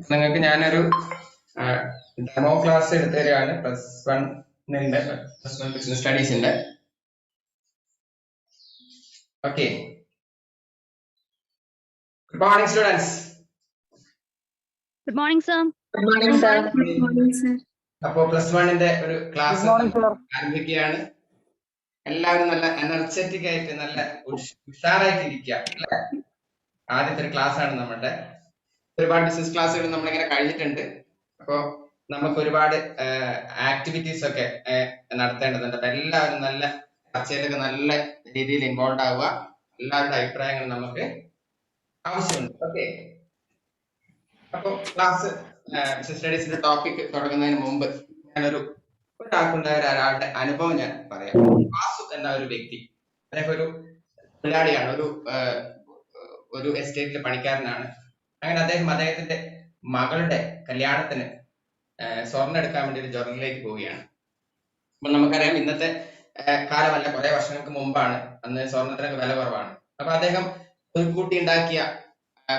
നിങ്ങൾക്ക് ഞാനൊരു demo class എടുത്തു തരികയാണ് പ്ലസ് വൺ ബിസിനസ് സ്റ്റഡീസിന്റെ. Okay, good morning students. Good morning, sir. Good morning, sir. Good morning, sir. അപ്പോ പ്ലസ് വണ്ണിന്റെ ഒരു ക്ലാസ് ആരംഭിക്കുകയാണ്. എല്ലാവരും നല്ല എനർജറ്റിക് ആയിട്ട് നല്ല ഉഷാറായിട്ട് ഇരിക്കുക അല്ലെ. ആദ്യത്തെ ഒരു ക്ലാസ് ആണ് നമ്മുടെ. ഒരുപാട് ബിസിനസ് ക്ലാസ്സുകൾ നമ്മളിങ്ങനെ കഴിഞ്ഞിട്ടുണ്ട്. അപ്പോ നമുക്ക് ഒരുപാട് ആക്ടിവിറ്റീസ് ഒക്കെ നടത്തേണ്ടതുണ്ട്. അപ്പൊ എല്ലാവരും നല്ല ചർച്ചയിലൊക്കെ നല്ല രീതിയിൽ ഇൻവോൾവ് ആവുക. എല്ലാവരുടെ അഭിപ്രായങ്ങൾ നമുക്ക് ആവശ്യമുണ്ട്. ഓക്കെ, അപ്പൊ ക്ലാസ് ബിസിനസ് സ്റ്റഡീസിന്റെ ടോപ്പിക് തുടങ്ങുന്നതിന് മുമ്പ് ഞാനൊരു ഒരാൾക്കുണ്ടായ ഒരാളുടെ അനുഭവം ഞാൻ പറയാം. വാസു എന്ന ഒരു വ്യക്തി, അദ്ദേഹം ഒരു തൊഴിലാളിയാണ്, ഒരു എസ്റ്റേറ്റിലെ പണിക്കാരനാണ്. അങ്ങനെ അദ്ദേഹത്തിന്റെ മകളുടെ കല്യാണത്തിന് സ്വർണ്ണം എടുക്കാൻ വേണ്ടി ഒരു ജ്വല്ലറിയിലേക്ക് പോവുകയാണ്. അപ്പൊ നമുക്കറിയാം ഇന്നത്തെ കാലമല്ല, കുറെ വർഷങ്ങൾക്ക് മുമ്പാണ്. അന്ന് സ്വർണത്തിനൊക്കെ വില കുറവാണ്. അപ്പൊ അദ്ദേഹം ഒരു കൂട്ടി ഉണ്ടാക്കിയ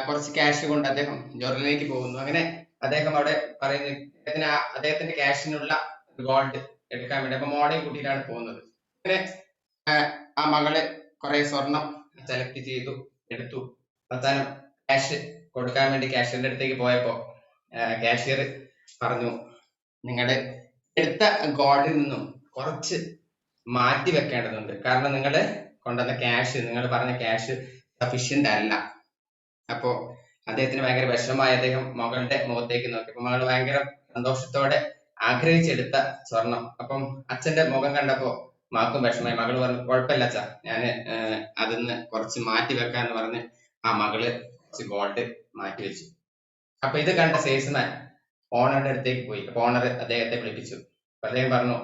കുറച്ച് ക്യാഷ് കൊണ്ട് അദ്ദേഹം ജ്വല്ലറിയിലേക്ക് പോകുന്നു. അങ്ങനെ അദ്ദേഹം അവിടെ പറയുന്ന അദ്ദേഹത്തിന്റെ ക്യാഷിനുള്ള ഗോൾഡ് എടുക്കാൻ വേണ്ടി അപ്പൊ മോഡേൺ കൂട്ടിയിട്ടാണ് പോകുന്നത്. അങ്ങനെ ആ മകള് കുറെ സ്വർണം സെലക്ട് ചെയ്തു, എടുത്തു. അവസാനം ക്യാഷ് കൊടുക്കാൻ വേണ്ടി കാഷ്യറിന്റെ അടുത്തേക്ക് പോയപ്പോ കാഷ്യർ പറഞ്ഞു, നിങ്ങളുടെ എടുത്ത ഗോൾഡിൽ നിന്നും കുറച്ച് മാറ്റി വെക്കേണ്ടതുണ്ട്. കാരണം നിങ്ങൾ കൊണ്ടുവന്ന ക്യാഷ്, നിങ്ങൾ പറഞ്ഞ ക്യാഷ് സഫീഷ്യന്റ് അല്ല. അപ്പോ അദ്ദേഹത്തിന് ഭയങ്കര വിഷമമായി. അദ്ദേഹം മകളുടെ മുഖത്തേക്ക് നോക്കിയപ്പോ മകൾ ഭയങ്കര സന്തോഷത്തോടെ ആഗ്രഹിച്ചെടുത്ത സ്വർണം. അപ്പം അച്ഛന്റെ മുഖം കണ്ടപ്പോ മകൾക്കും വിഷമമായി. മകൾ പറഞ്ഞു, കുഴപ്പമില്ല അച്ഛാ, ഞാൻ അതിന്ന് കുറച്ച് മാറ്റി വെക്കാന്ന് പറഞ്ഞ് ആ മകള് കുറച്ച് ഗോൾഡ് മാറ്റി വെച്ചു. അപ്പൊ ഇത് കണ്ട സെയിൽസ്മാൻ ഓണറുടെ അടുത്തേക്ക് പോയി. അപ്പൊ ഓണർ അദ്ദേഹത്തെ വിളിപ്പിച്ചു. അപ്പൊ അദ്ദേഹം പറഞ്ഞു,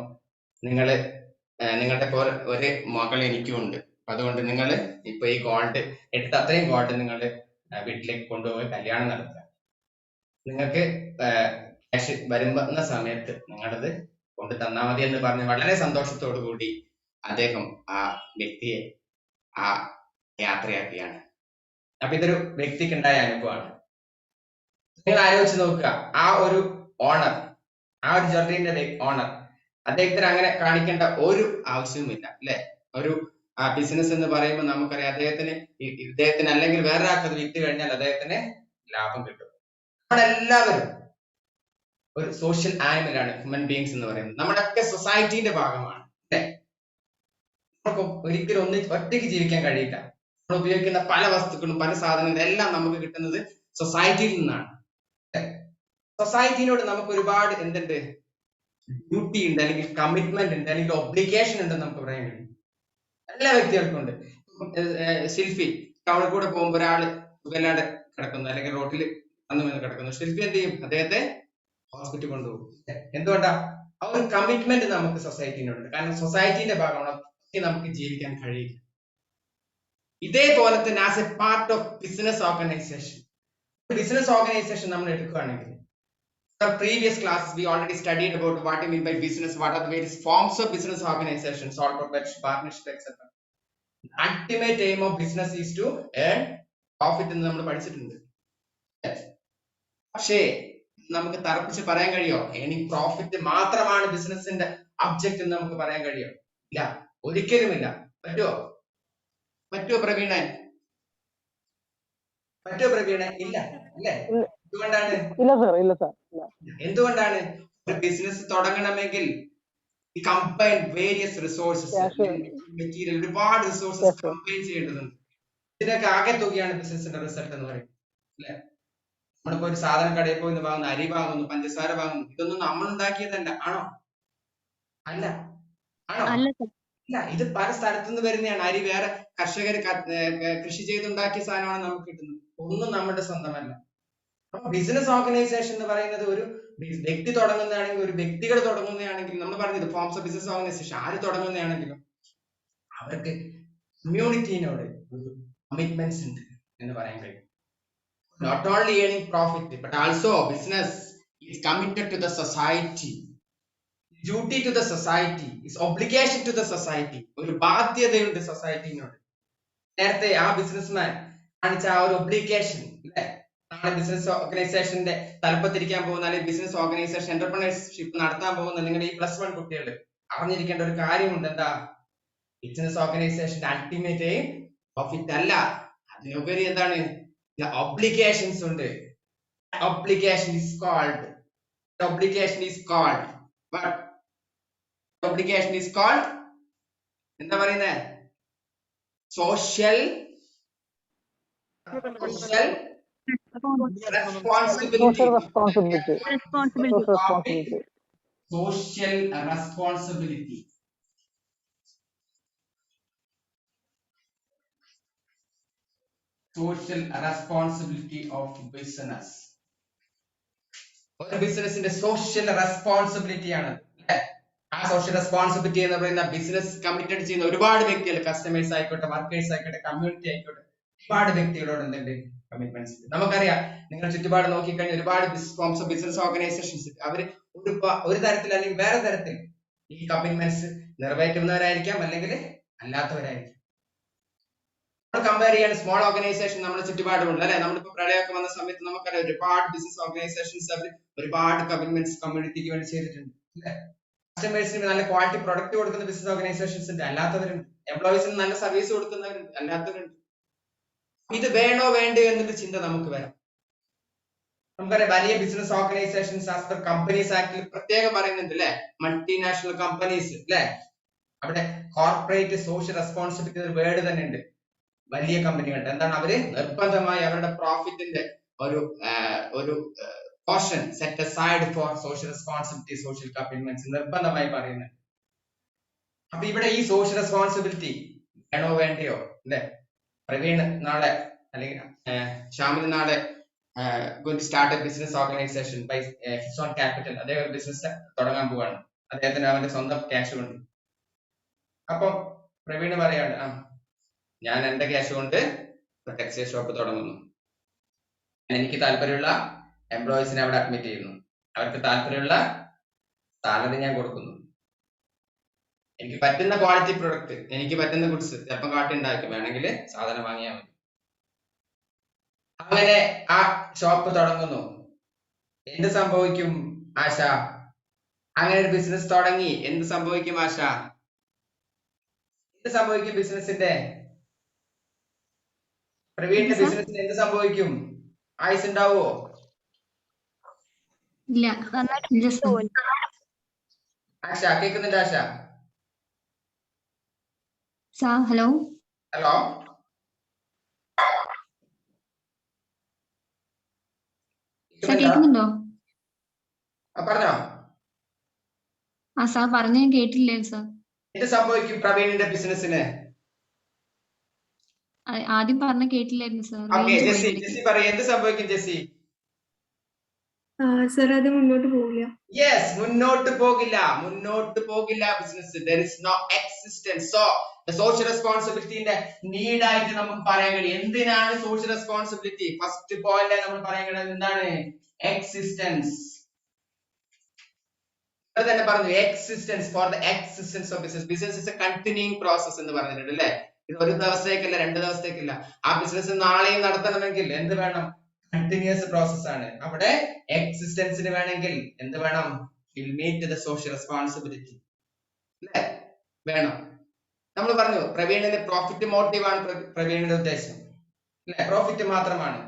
നിങ്ങളുടെ പോലെ ഒരു മകൾ എനിക്കും ഉണ്ട്. അതുകൊണ്ട് നിങ്ങൾ ഇപ്പൊ ഈ ഗോൾഡ് എടുത്ത അത്രയും ഗോൾഡ് നിങ്ങൾ വീട്ടിലേക്ക് കൊണ്ടുപോയി കല്യാണം നടത്തുക. നിങ്ങൾക്ക് ക്യാഷ് വരുന്ന സമയത്ത് നിങ്ങളത് കൊണ്ട് തന്നാൽ മതി എന്ന് പറഞ്ഞ് വളരെ സന്തോഷത്തോടു കൂടി അദ്ദേഹം ആ വ്യക്തിയെ ആ യാത്രയാക്കിയാണ്. അപ്പൊ ഇതൊരു വ്യക്തിക്ക് ഉണ്ടായ അനുഭവമാണ്. നിങ്ങൾ ആലോചിച്ച് നോക്കുക, ആ ഒരു ഓണർ, ആ ഒരു ജ്വല്ലറിന്റെ ഓണർ, അദ്ദേഹത്തിന് അങ്ങനെ കാണിക്കേണ്ട ഒരു ആവശ്യവുമില്ല അല്ലെ. ഒരു ബിസിനസ് എന്ന് പറയുമ്പോൾ നമുക്കറിയാം ഇദ്ദേഹത്തിന് അല്ലെങ്കിൽ വേറെ ആൾക്കത് വിറ്റ് കഴിഞ്ഞാൽ അദ്ദേഹത്തിന് ലാഭം കിട്ടും. നമ്മളെല്ലാവരും ഒരു സോഷ്യൽ ആനിമലാണ്, ഹ്യൂമൻ ബീങ്സ് എന്ന് പറയുന്നത്. നമ്മുടെയൊക്കെ സൊസൈറ്റിന്റെ ഭാഗമാണ് അല്ലെ. നമുക്ക് ഒരിക്കലും ഒറ്റയ്ക്ക് ജീവിക്കാൻ കഴിയില്ല. നമ്മൾ ഉപയോഗിക്കുന്ന പല വസ്തുക്കളും പല സാധനങ്ങളും എല്ലാം നമുക്ക് കിട്ടുന്നത് സൊസൈറ്റിയിൽ നിന്നാണ്. സൊസൈറ്റിനോട് നമുക്ക് ഒരുപാട് എന്തുണ്ട്, ഡ്യൂട്ടി ഉണ്ട്, അല്ലെങ്കിൽ കമ്മിറ്റ്മെന്റ് ഉണ്ട്, അല്ലെങ്കിൽ ഒബ്ലിഗേഷൻ ഉണ്ട് നമുക്ക് പറയാൻ കഴിയും. എല്ലാ വ്യക്തികൾക്കും ഉണ്ട്. ശില്പി ടൗണിൽ കൂടെ പോകുമ്പോൾ ഒരാള് സുഖമില്ലാണ്ട് കിടക്കുന്നു, അല്ലെങ്കിൽ റോഡിൽ അന്ന് കിടക്കുന്നു. ശില്പി എന്ത് ചെയ്യും? അദ്ദേഹത്തെ ഹോസ്പിറ്റലിൽ കൊണ്ടുപോകും. എന്തുകൊണ്ടാ? ആ ഒരു കമ്മിറ്റ്മെന്റ് നമുക്ക് സൊസൈറ്റിനോടുണ്ട്. കാരണം സൊസൈറ്റിന്റെ ഭാഗമാണ്, നമുക്ക് ജീവിക്കാൻ കഴിയില്ല. ഇതേപോലെ തന്നെ as A part of business organisation, business organisation നമ്മൾ എടുക്കുകയാണെങ്കിൽ, previous classes we already studied about what I mean by business, what are the various forms of business organization, sole proprietorship, partnership, etc. The ultimate aim of business is to earn profit എന്ന് നമ്മൾ പഠിച്ചിട്ടുണ്ട്. പക്ഷേ നമുക്ക് തറപ്പിച്ച് പറയാൻ കഴിയോ earning profit മാത്രമാണ് ബിസിനസിന്റെ object എന്ന് നമുക്ക് പറയാൻ കഴിയോ? ഇല്ല, ഒരിക്കലുമില്ല. പറ്റുമോ പ്രവീണൻ? ഇല്ല അല്ലേ? എന്തുകൊണ്ടാണ് ഒരു ബിസിനസ് തുടങ്ങണമെങ്കിൽ കമ്പൈൻ വേരിയസ് റിസോഴ്സസ്, മെറ്റീരിയൽ, ഒരുപാട് റിസോഴ്സസ് കമ്പൈൻ ചെയ്യേണ്ടതുണ്ട്. ഇതിനൊക്കെ ആകെ തുകയാണ് ബിസിനസിന്റെ റിസൾട്ട് എന്ന് പറയുന്നത് അല്ലെ. നമ്മളിപ്പോ ഒരു സാധനം കടയിൽ പോയി വാങ്ങുന്നു, അരി വാങ്ങുന്നു, പഞ്ചസാര വാങ്ങുന്നു, ഇതൊന്നും നമ്മൾ ഉണ്ടാക്കിയതല്ല. ആണോ? അല്ല. ഇല്ല, ഇത് പല സ്ഥലത്തുനിന്ന് വരുന്നതാണ്. അരി വേറെ കർഷകർ കൃഷി ചെയ്തുണ്ടാക്കിയ സാധനമാണ് നമുക്ക് കിട്ടുന്നത്. ഒന്നും നമ്മുടെ സ്വന്തമല്ല. ബിസിനസ് ഓർഗനൈസേഷൻ എന്ന് പറയുന്നത് ഒരു വ്യക്തി തുടങ്ങുന്നതാണെങ്കിൽ, ഒരു വ്യക്തികൾ തുടങ്ങുന്നതാണെങ്കിൽ, നമ്മൾ പറഞ്ഞത് ഫോംസ് ഓഫ് ബിസിനസ് ഓർഗനൈസേഷൻ ആര് തുടങ്ങുന്നതാണെങ്കിലും അവർക്ക് കമ്മ്യൂണിറ്റിനോട് കമ്മിറ്റ്മെന്റ്സ് ഉണ്ട് എന്ന് പറയാൻ കഴിയും. Not only earning profit, but also business is committed to the society. Duty to the society is obligation to the society. ഒരു ബാധ്യതയുണ്ട് സൊസൈറ്റിനോട്. നേരത്തെ ആ ബിസിനസ്മാൻ കാണിച്ച ആ ഒരു ഒബ്ലിഗേഷൻ അല്ലെ, നാളെ ബിസിനസ് ഓർഗനൈസേഷന്റെ തലപ്പത്തിരിക്കാൻ പോകുന്ന അല്ലെങ്കിൽ ബിസിനസ് ഓർഗനൈസേഷൻ എന്റർപ്രണർഷിപ്പ് നടത്താൻ പോകുന്ന നിങ്ങളുടെ ഈ +1 കുട്ടികൾ അറിഞ്ഞിരിക്കേണ്ട ഒരു കാര്യമുണ്ട്. എന്താ? ബിസിനസ് ഓർഗനൈസേഷന്റെ അൾട്ടിമേറ്റ് പ്രോഫിറ്റ് അല്ല, അതിനുപരി എന്താണ്? ഒബ്ലിഗേഷൻസ് ഉണ്ട്. obligation is called what? obligation is called എന്താ പറയുന്നേ? social responsibility. Responsibility. social responsibility. social responsibility of business. ഒരു ബിസിനസിന്റെ സോഷ്യൽ റെസ്പോൺസിബിലിറ്റി ആണ്. ആ സോഷ്യൽ റെസ്പോൺസിബിലിറ്റി എന്ന് പറയുന്ന ബിസിനസ് കമ്മിറ്റഡ് ചെയ്യുന്ന ഒരുപാട് വ്യക്തികൾ, കസ്റ്റമേഴ്സ് ആയിക്കോട്ടെ, വർക്കേഴ്സ് ആയിക്കോട്ടെ, കമ്മ്യൂണിറ്റി ആയിക്കോട്ടെ, ഒരുപാട് വ്യക്തികളോട് എന്തുണ്ട്? കമ്മിറ്റ്മെന്റ്സ്. നമുക്കറിയാം, നിങ്ങൾ ചുറ്റുപാട് നോക്കിക്കഴിഞ്ഞാൽ ഒരുപാട് ഫോംസ് ഓഫ് ബിസിനസ് ഓർഗനൈസേഷൻസ് അവർ ഒരു തരത്തിൽ അല്ലെങ്കിൽ വേറെ തരത്തിൽ ഈ കമ്മിറ്റ്മെന്റ്സ് നിറവേറ്റുന്നവരായിരിക്കാം, അല്ലെങ്കിൽ അല്ലാത്തവരായിരിക്കാം. കമ്പയർ ചെയ്യാൻ സ്മോൾ ഓർഗനൈസേഷൻ നമ്മുടെ ചുറ്റുപാടുമുണ്ട് അല്ലെ. നമ്മളിപ്പോ പ്രളയമൊക്കെ വന്ന സമയത്ത് നമുക്കറിയാം ഒരുപാട് ബിസിനസ് ഓർഗനൈസേഷൻസ് അവർ ഒരുപാട് കമ്മിറ്റ്മെന്റ്സ് കമ്മ്യൂണിറ്റിക്ക് വേണ്ടി ചെയ്തിട്ടുണ്ട് അല്ലെ. കസ്റ്റമേഴ്സിന് നല്ല ക്വാളിറ്റി പ്രൊഡക്റ്റ് കൊടുക്കുന്ന ബിസിനസ് ഓർഗനൈസേഷൻസ് ഉണ്ട്, അല്ലാത്തവരുണ്ട്. എംപ്ലോയീസിന് നല്ല സർവീസ് കൊടുക്കുന്നവരുണ്ട്, അല്ലാത്തവരുണ്ട്. ഇത് വേണോ വേണ്ടയോ എന്നൊരു ചിന്ത നമുക്ക് വരാം. നമുക്കറിയാം വലിയ business organisations as per companies ആക്ടിൽ പ്രത്യേകം പറയുന്നുണ്ട് അല്ലെ. മൾട്ടിനാഷണൽ കമ്പനീസ് അല്ലെ, അവിടെ കോർപ്പറേറ്റ് സോഷ്യൽ റെസ്പോൺസിബിലിറ്റി ഒരു വേർഡ് തന്നെ ഉണ്ട്. വലിയ കമ്പനികളുണ്ട്, എന്താണ്? അവര് നിർബന്ധമായി അവരുടെ പ്രോഫിറ്റിന്റെ ഒരു portion set aside for social responsibility, social commitments നിർബന്ധമായി പറയുന്നത്. അപ്പൊ ഇവിടെ ഈ സോഷ്യൽ റെസ്പോൺസിബിലിറ്റി വേണോ വേണ്ടയോ അല്ലെ. പ്രവീൺ നാളെ അല്ലെങ്കിൽ ശ്യാമിന് നാളെ going to start a business organization by his own capital. അദ്ദേഹം ഒരു ബിസിനസ് തുടങ്ങാൻ പോവാണ്, അദ്ദേഹത്തിന് അവന്റെ സ്വന്തം ക്യാഷ് കൊണ്ട്. അപ്പൊ പ്രവീണ് പറയാണ്, ഞാൻ എന്റെ ക്യാഷ് കൊണ്ട് ടെക്സ്റ്റൈൽ ഷോപ്പ് തുടങ്ങുന്നു, എനിക്ക് താല്പര്യമുള്ള എംപ്ലോയീസിനെ അവിടെ അഡ്മിറ്റ് ചെയ്യുന്നു, അവർക്ക് താല്പര്യമുള്ള സാലറി ഞാൻ കൊടുക്കുന്നു, എനിക്ക് പറ്റുന്ന ക്വാളിറ്റി പ്രൊഡക്റ്റ്, എനിക്ക് പറ്റുന്ന ഗുഡ്സ് ചിലപ്പോൾ കാട്ടി ഉണ്ടാക്കും, വേണമെങ്കിൽ സാധനം വാങ്ങിയാൽ മതി. അങ്ങനെ ആ ഷോപ്പ് തുടങ്ങുന്നു. എന്ത് സംഭവിക്കും ആശ? അങ്ങനെ ഒരു ബിസിനസ് തുടങ്ങി, എന്ത് സംഭവിക്കും ആശ? എന്ത് സംഭവിക്കും ബിസിനസിന്റെ? പ്രവീണിന്റെ ബിസിനസിന് എന്ത് സംഭവിക്കും? ആയുസ് ഉണ്ടാവോ? ആശ കേൾക്കുന്നുണ്ട്? ആശ ഹലോ ഹലോ കേൾക്കുന്നുണ്ടോ? പറഞ്ഞോ. സാർ പറഞ്ഞ കേട്ടില്ലേ സാർ? എന്ത് സംഭവിക്കും പ്രവീണിന്റെ ബിസിനസിന്? ആദ്യം പറഞ്ഞ കേട്ടില്ലായിരുന്നു സാർ. ജെസ്സി പറയൂ, എന്ത് സംഭവിക്കും ജെസ്സി? സാർ അത് മുന്നോട്ട് പോകില്ല. യെസ്, മുന്നോട്ട് പോകില്ല business. there is no existence. so the social responsibility ന്റെ നീഡ് ആയിട്ട് നമുക്ക് പറയാൻ കഴിയും. എന്തിനാണ് സോഷ്യൽ റെസ്പോൺസിബിലിറ്റി? ഫസ്റ്റ് പോയിന്റ് നമ്മൾ പറയാൻ കഴിയുന്നത് എന്താണ്? എക്സിസ്റ്റൻസ്. തന്നെ പറഞ്ഞു, existence, for the existence of business. Business is A continuing process എന്ന് പറഞ്ഞിട്ടുണ്ട് അല്ലെ. ഇത് ഒരു ദിവസത്തേക്കല്ല, 2 ദിവസത്തേക്കല്ല. ആ ബിസിനസ് നാളെയും നടത്തണമെങ്കിൽ എന്ത് വേണം? കണ്ടിന്യൂസ് പ്രോസസ് ആണ്. അവിടെ എക്സിസ്റ്റൻസിന് വേണമെങ്കിൽ എന്ത് വേണം? Will meet the social responsibility അല്ലേ, വേണം. നമ്മൾ പറഞ്ഞു പ്രവീണിന്റെ പ്രോഫിറ്റ് മോട്ടീവ് ആണ് പ്രവീണിന്റെ ഉദ്ദേശം അല്ലെ, പ്രോഫിറ്റ് മാത്രമാണ്.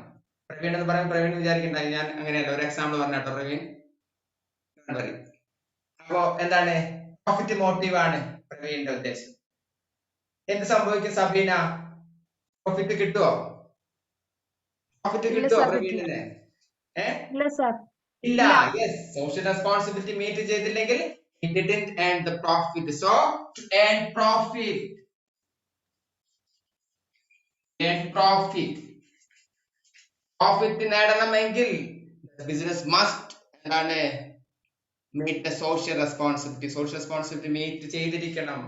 പ്രവീൺ എന്ന് പറയുമ്പോൾ പ്രവീൺ വിചാരിക്കണ്ട ഞാൻ അങ്ങനെയല്ല, ഒരു എക്സാമ്പിൾ പറഞ്ഞാട്ടോ പ്രവീൺ. അപ്പോ എന്താണ്? പ്രോഫിറ്റ് മോട്ടീവ് ആണ് പ്രവീണിന്റെ ഉദ്ദേശം. എന്ത് സംഭവിക്കും സബീന? പ്രോഫിറ്റ് കിട്ടുമോ? പ്രോഫിറ്റ് കിട്ടുമോ പ്രവീണിന്? ഇല്ല. യെസ്, സോഷ്യൽ റെസ്പോൺസിബിലിറ്റി മീറ്റ് ചെയ്തില്ലെങ്കിൽ he didn't earn the profit. so to earn profit നേടണമെങ്കിൽ ബിസിനസ് മസ്റ്റ് എന്താണ്? meet the social responsibility meet ചെയ്തിരിക്കണം.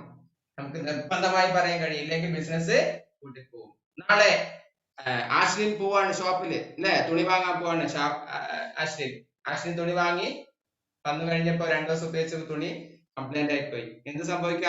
നമുക്ക് നിർബന്ധമായി പറയാൻ കഴിയില്ലെങ്കിൽ ബിസിനസ് കൂട്ടിപ്പോകും. നാളെ ആശ്ലിൻ പോവാണ് ഷോപ്പില് അല്ലെ, തുണി വാങ്ങാൻ പോവാണ്. ആശ്ലിൻ തുണി വാങ്ങി വന്നു കഴിഞ്ഞപ്പോ 2 ദിവസം ഉപയോഗിച്ച തുണി കംപ്ലൈന്റ് ആയിപ്പോയി. എന്ത് സംഭവിക്കും?